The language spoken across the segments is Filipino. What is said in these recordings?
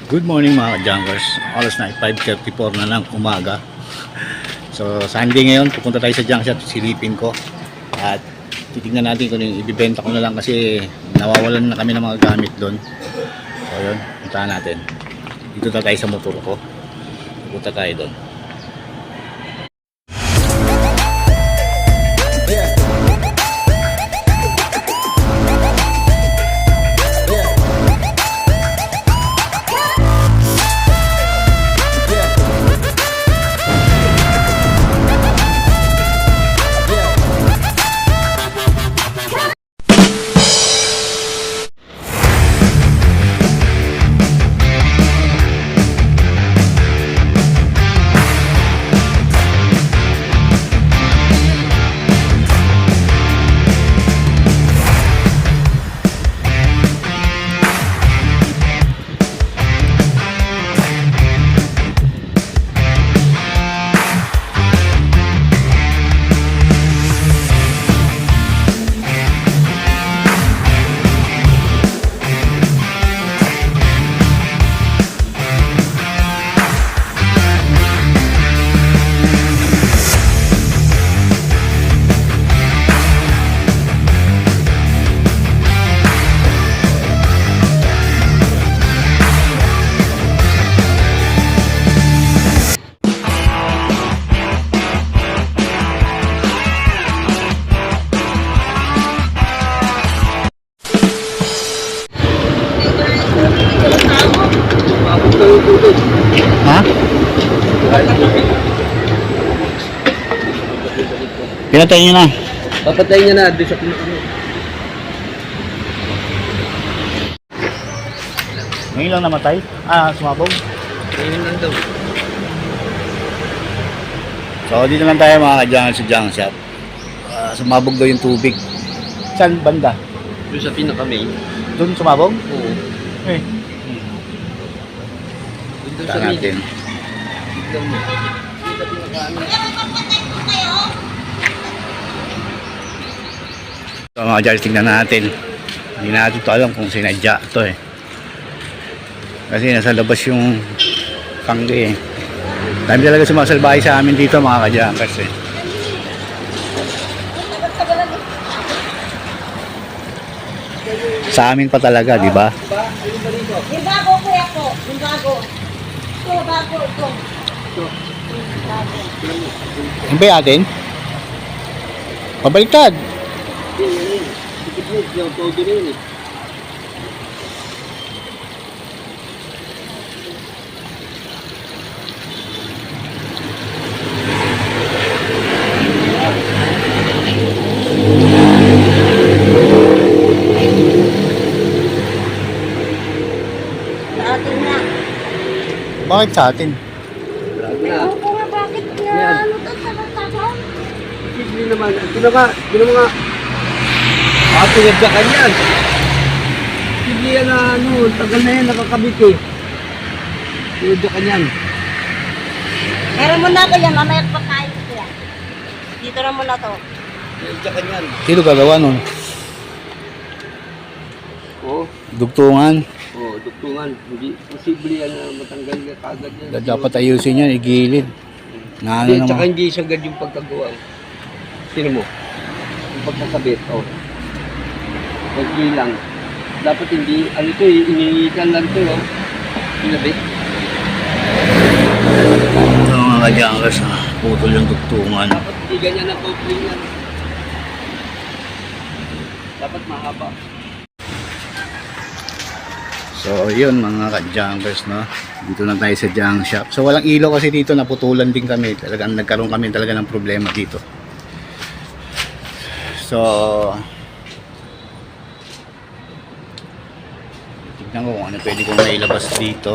Good morning mga junkers. Oras na 5:34 na ng umaga. So Sunday ngayon, pupunta tayo sa junk shop, silipin ko. At titignan natin kung yung ibibenta ko na lang kasi nawawalan na kami ng mga gamit doon. So yun, puntahan natin. Dito na tayo sa motor ko. Punta tayo doon. Ha? Pinatay niyo na. Papatay niya na doon sa pinakano. Ngayon lang namatay? Sumabog? Ngayon lang daw. So dito lang tayo mga ka-junk sa junk shop. Sumabog daw yung tubig. Saan banda? Doon sa pinaka-main. Doon sumabog? Oo. Eh. Doon sa Saan main. natin? Doon sa pinaka-ano. So mga ka-junk, tingnan natin. Hindi natin ito alam kung sinadya ito eh. Kasi nasa labas yung tangke eh. Dami talaga sumasalbahay sa amin dito mga ka-junkers eh. Sa amin pa talaga, di ba? Yung bago, kuya ko. Yung bago. Ito, bago. Ito. Yung ba atin? Pabaliktad. Yung todo na yun eh. Sa atin na. Bakit sa atin? Grabe na. Ano ko nga bakit nga? Yan. Ano to sa magtapon? Hindi naman. Ito na nga. Ito na mga. Pinagdakan yan. Hindi yan na ano. Tagal na yan nakakabit eh. Pinagdakan yan. Meron mo na kaya mamaya pa tayo kuya. Dito na muna to. Pinagdakan yan. Sino gagawa nun? Oo. Dugtungan. Oo, dugtungan. Hindi posible yan na matanggal na kagad yan. Dapat ayusin yan, igilid. Na ano Hindi, tsaka naman. hindi sagad yung pagkagawa. Sino mo? Yung pagkakabit, Pagki lang. Dapat hindi, ano to eh, iniitan lang to, Pinabit. Ito mga ka-junkers, putol yung dugtungan. Dapat hindi ganyan ang copling yan. Dapat mahaba. So yun mga ka-junkers, no? Dito lang tayo sa junk shop. So walang ilaw kasi dito, naputulan din kami. Talagang nagkaroon kami talaga ng problema dito. So tignan ko kung ano pwede kong mailabas dito.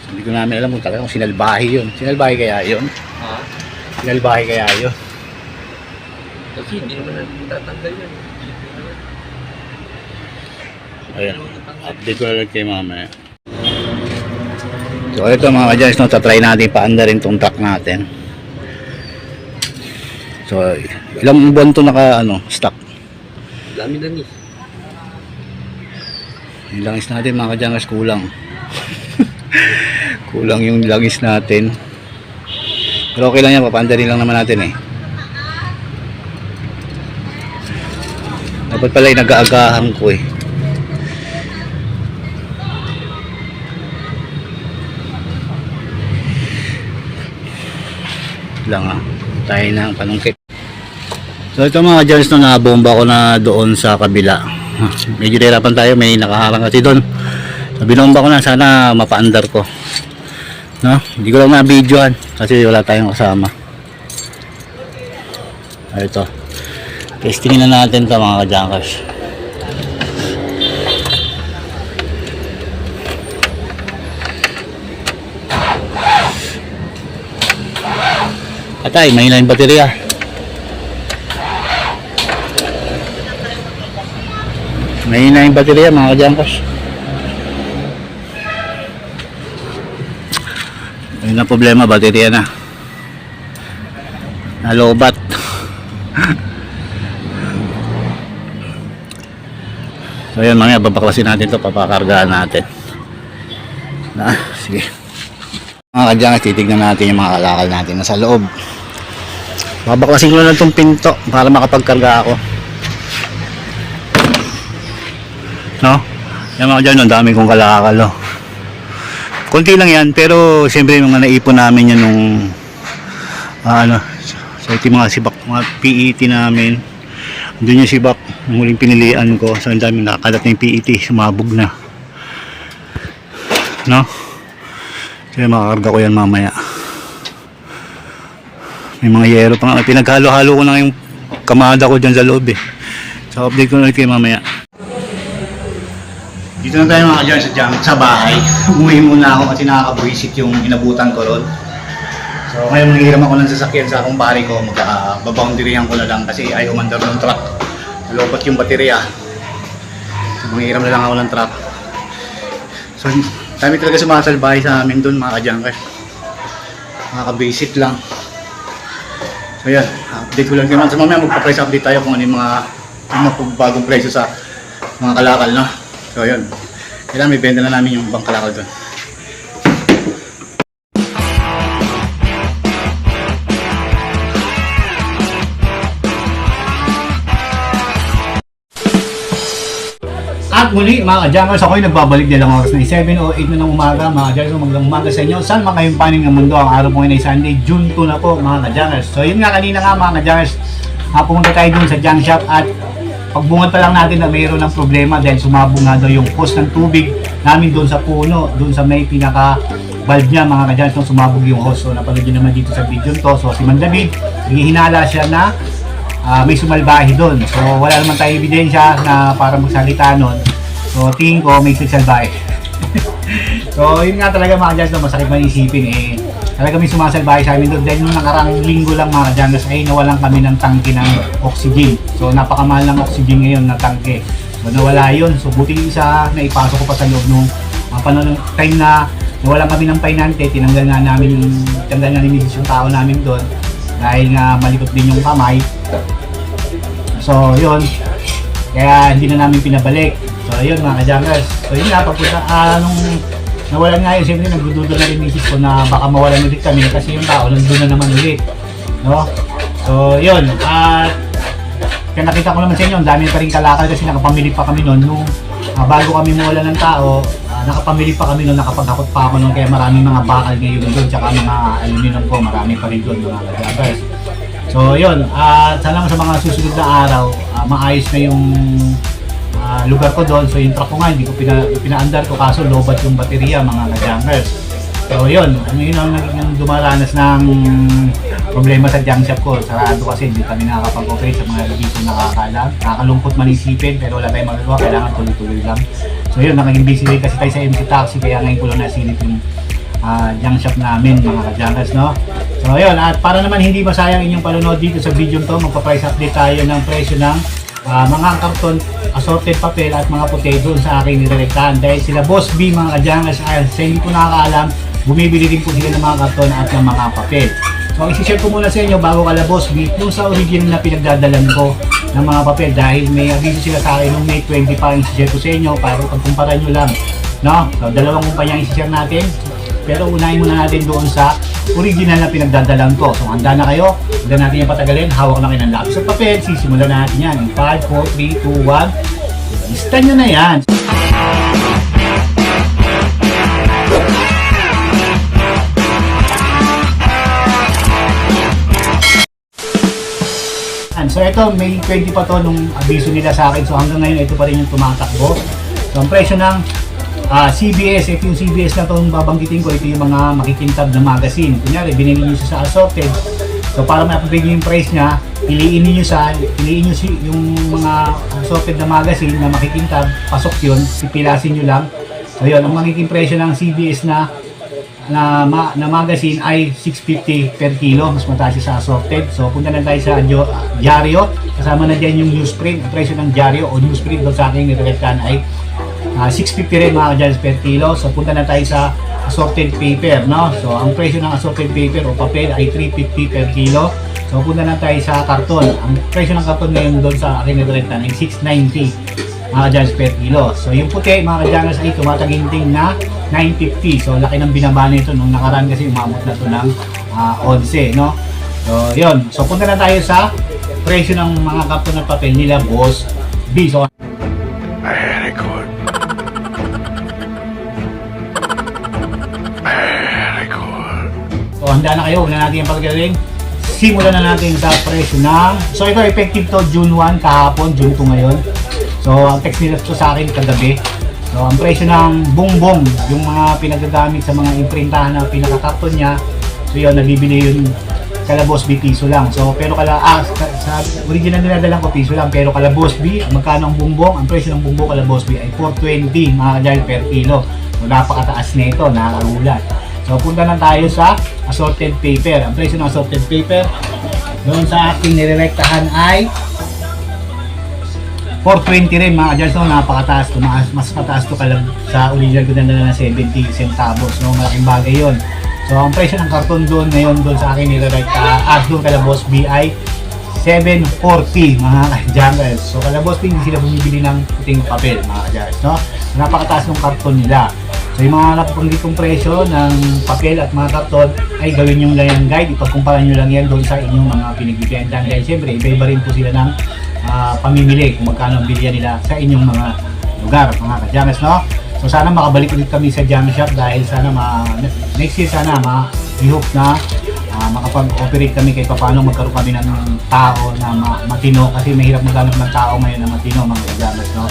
Hindi ko namin alam kung talaga kung sinalbahe yun. Sinalbahe kaya yun? Ha? Sinalbahe kaya yun? Kasi hindi naman natin tatanggal yan. Ayan, update ko na lang kay mamaya. So ito mga ka-junkers, no, tatry natin paanda rin itong truck natin. So, ilang buwan to naka stock. Dami na ni. Yung langis natin mga kadyangers kulang. Kulang yung langis natin. Pero okay lang yan, papandarin lang naman natin eh. Dapat pala yung nag-aagahan ko eh. Lang tayo ng panungkit. So ito mga Jones, no, nabomba ko na doon sa kabila. Medyo hirapan tayo, may nakaharang kasi doon. So binomba ko na, sana mapaandar ko. No? Hindi ko lang na-videoan kasi wala tayong kasama. Ito. Testingin na natin ito mga kajankers. Atay, mahina yung baterya. Mahina yung baterya mga kajankers. Ayun na problema, baterya na. Nalobat. So yun, mamaya babaklasin natin to, papakargaan natin. Sige. Mga kadyangers, titignan natin yung mga kalakal natin na sa loob. Babaklasin ko na lang itong pinto para makapagkarga ako. No? Yan mga kadyangers, ang dami kong kalakal. No? Konti lang yan, pero siyempre mga naipon namin yan nung so ito mga sibak, mga PET namin. Doon yung sibak, yung huling pinilian ko. So ang dami nakakalat na yung PET, sumabog na. No? So makakarga ko yan mamaya. May mga yero pa nga, pinaghalo-halo ko na yung kamada ko dyan sa loob eh. So update ko na ulit kayo mamaya. Dito na tayo mga dyan sa bahay. Umuwi muna ako kasi nakakabuisit yung inabutan ko ron. So ngayon manghiram ako ng sasakyan sa akong bahay ko. Magbaboundaryan ko na lang kasi ayaw umandar ng truck. Nalopot yung baterya. So manghiram na lang ako ng truck. So dami talaga sumasalbahay sa amin doon mga kajankers. Nakakabisit lang. So yan, update ko lang naman. So mamaya magpa-price update tayo kung ano yung mga bagong presyo sa mga kalakal, no? So yun, kailangan may benta na namin yung bangkalakal doon. At muli mga kajankers, ako'y nagbabalik din ang oras na 7 o 8 na ng umaga. Mga kajankers, magandang umaga sa inyo. Saan man kayong paning ng mundo, ang araw po ngayon ay Sunday, June 2 na po mga kajankers. So yun nga, kanina nga mga kajankers, pumunta tayo dun sa junk shop at pagbungad pa lang natin na mayroon ng problema dahil sumabog nga daw yung hose ng tubig namin doon sa puno, doon sa may pinaka valve niya mga kajankers, nung sumabog yung hose. So napanood nyo naman dito sa video to. So si Man David, hinala siya na may sumalbahi doon. So wala naman tayong ebidensya na para magsalita nun. So tingin ko may sumalbahi. So yun nga talaga mga kajankers, masakit man isipin eh. Talaga may sumasalbahay sa amin doon dahil nung nakarang linggo lang mga kajankers ay nawalan kami ng tangke ng oxygen. So napakamahal ng oxygen ngayon na tangke. So nawala yun. So buti isa na ipasok ko pa sa loob nung time na nawalan kami ng painante, tinanggal nga ni Mrs. yung tao namin doon dahil nga malikot din yung kamay. So yun, kaya hindi na namin pinabalik. So yun mga kajankers. So yun nga, pagpunta nung nawalan nga yun, siyempre nagdududa na rin misis ko na baka mawalan ulit kami kasi yung tao nandun na naman ulit, no? So yun, at kaya nakita ko naman sa inyo, ang dami pa rin kalakal kasi nakapamili pa kami noon nung bago kami mawalan ng tao, nakapamili pa kami noon, nakapaghakot pa ako noon, kaya maraming mga bakal ngayon doon, tsaka mga aluminum ko, marami pa rin doon mga kajankers. So yun, at sana sa mga susunod na araw, maayos na yung lugar ko doon. So yung truck ko nga hindi ko pinaandar ko kaso lobat yung baterya mga kajankers. So yun ang naging dumaranas ng problema sa junk shop ko. Sarado kasi hindi kami nakakapag-operate sa mga revision nakakalam. Nakakalungkot man isipin pero wala tayong magagawa, kailangan tuloy-tuloy lang. So yun, naging busy rin kasi tayo sa MC Taxi kaya ngayon ko lang nasilip yung junk shop namin mga kajankers, no? So yun, at para naman hindi masayang inyong panonood dito sa video to, magpa-price update tayo ng presyo ng mga karton, assorted papel at mga puti doon sa aking nirerektahan dahil sila Boss B mga kajankers, sa hindi ko nakakaalam, bumibili din po sila ng mga karton at ng mga papel. So isi-share ko muna sa inyo bago kala Boss B yung sa original na pinagdadalan ko ng mga papel dahil may aviso sila sa akin nung May 20 pa, isi-share ko sa inyo para pagkumpara nyo lang No? So, dalawang kumpanya ang i-share natin. Pero unahin muna natin doon sa original na pinagdadalan ko. So, handa na kayo. Handa natin yung patagalin. Hawak na kayo ng lapis at papel. Sisimulan na natin yan. In 5, 4, 3, 2, 1. Lista nyo na yan. So ito, May 20 pa to nung abiso nila sa akin. So hanggang ngayon, ito pa rin yung tumatakbo. So ang presyo ng CBS, if yung CBS na itong babanggitin ko, ito yung mga makikintab na magazine. Kunyari, binili nyo siya sa assorted. So para mapabigyan yung price niya, piliin niyo yung mga assorted na magazine na makikintab, pasok yun, pipilasin nyo lang. So yun, ang magiging presyo ng CBS na magazine ay 650 per kilo, mas mataas siya sa assorted. So punta na tayo sa dyaryo, kasama na dyan yung newsprint. Ang presyo ng dyaryo o newsprint doon sa aking nirerektahan ay 650 rin mga kadyans per kilo. So punta na tayo sa assorted paper, no? So ang presyo ng assorted paper o papel ay 350 per kilo. So punta na tayo sa karton. Ang presyo ng karton ngayon doon sa aking nirerektahan ay 690 mga kadyans per kilo. So yung puti mga kadyans ay tumataginting na 950. So laki ng binaba nito nung nakaraan kasi umabot na to ng 11, no? So yun. So punta na tayo sa presyo ng mga karton at papel nila Boss B. So Very good. Very good. So handa na kayo, huwag na natin yung pagkagaling. Simulan na natin sa presyo ng... So ito effective to June 1 kahapon, June 2 ngayon. So ang text nila to sa akin kagabi. So ang presyo ng bongbong, yung mga pinagagamit sa mga imprintahan na pinakakarton niya. So yun, nabibili yun kala Boss B piso lang. So pero sa original nila dalang ko piso lang, pero kala Boss B, magkano ang bongbong? Ang presyo ng bongbong kala Boss B ay 420 mga kadyal per kilo. So napakataas nito, nakakagulat. So punta na tayo sa assorted paper. Ang presyo ng assorted paper doon sa aking nirerektahan ay 420 rin mga kadyal. So napakataas, mas mataas to kala sa original ko na 70 centavos. So malaking bagay yun. So ang presyo ng karton doon ngayon doon sa akin nirerektahan doon kala Boss B ay 740 mga kadyals. So kala Boss B hindi sila bumibili ng puting papel mga kadyals, no? Napakataas ng karton nila. So yung mga napapanggit kong presyo ng papel at mga karton ay gawin yung lang guide. Ipagkumpara nyo lang yan doon sa inyong mga pinagbibenta. Dahil siyempre iba-iba rin po sila ng pamimili kung magkano ang bilya nila sa inyong mga lugar mga kadyals, no? So sana makabalik ulit kami sa Jam Shop dahil sana next year sana we hope na makapag-operate kami kahit paano magkaroon kami ng tao na matino kasi mahirap maghanap ng tao ngayon na matino mga kadyals, no?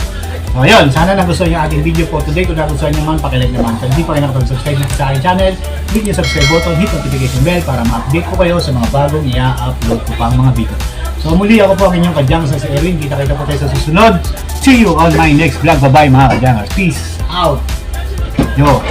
So ayun, sana nagustuhan yung ating video for today. Kung nagustuhan nyo man, pakilike naman. Kung hindi pa kayo nakapag-subscribe na sa aking channel, hit yung subscribe button, hit notification bell para ma-update ko kayo sa mga bagong i-upload ko pang mga video. So muli ako po ang inyong kadyang sa Erwin. Kita-kita po tayo sa susunod. See you on my next vlog. Bye-bye mga kadyang. Peace out. Yo.